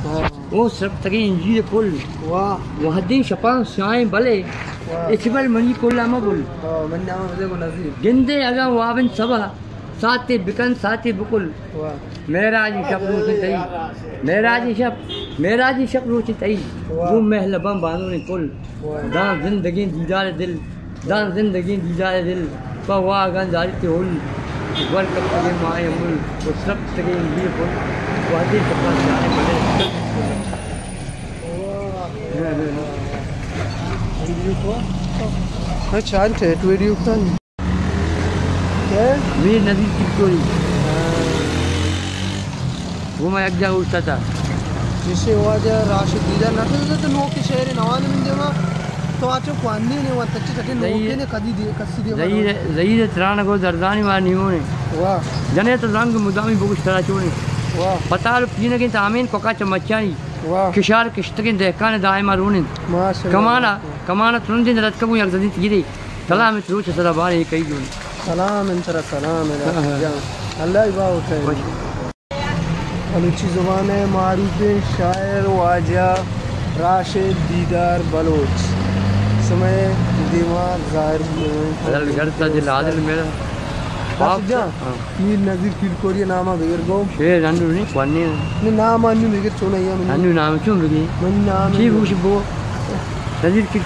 वो सब तकी इंजीर पुल वहदी शपान शाएं भले इचबल मनी कोलामा बुल मन नाम मुझे को नजीर गिंदे अगा वावन सबा साथे बिकन साथे बुकुल मेराजी शब रोच तई मेराजी शब रोच तई वो महल बम बानो ने कुल दान जिंदगी दीदार दिल पवा गंजारी ते होल वर कप के माए मुल वो सब तकी इंजीर पुल वहदी शपान शाएं भले छान थे वीडियो का वीर नदी की स्टोरी वो मैं एक जगह उठता था जिससे वो आज राशिद दीदार ना तो नो के शहर नवान में देवा तो आज को अन्य ने वो तच्चे नो के ने कदी दे कसी दे जहीर त्राण को दर्दानी वाला नियो ने वाह जने तो रंग मुदामी बुगुश तरा चोने वाह पताल पीने के तामीन कोका चमचानी वाह किशार किश्त के देखाने दायमा रोने माशाल्लाह कमाना तुरंत दिन रत कबू एक जदी तीरे सलाम रोच सदा बारे कई जोन सलाम इंतरा सलाम अल्लाह इबादत है बलूची ज़ुबान है मारूफ शायर वाजा राशिद दीदार बलोच समय दिमाग ज़ाहिर घर का दिल आदिल मेरा मीर नज़ीर फिर कोरिया नामा बिगर गो शेर अन्नू नहीं पन्नी ने नाम अन्नू बिगर चोना या अन्नू नाम क्यों बिगी मन नाम की बुश बो नज़ीर फिर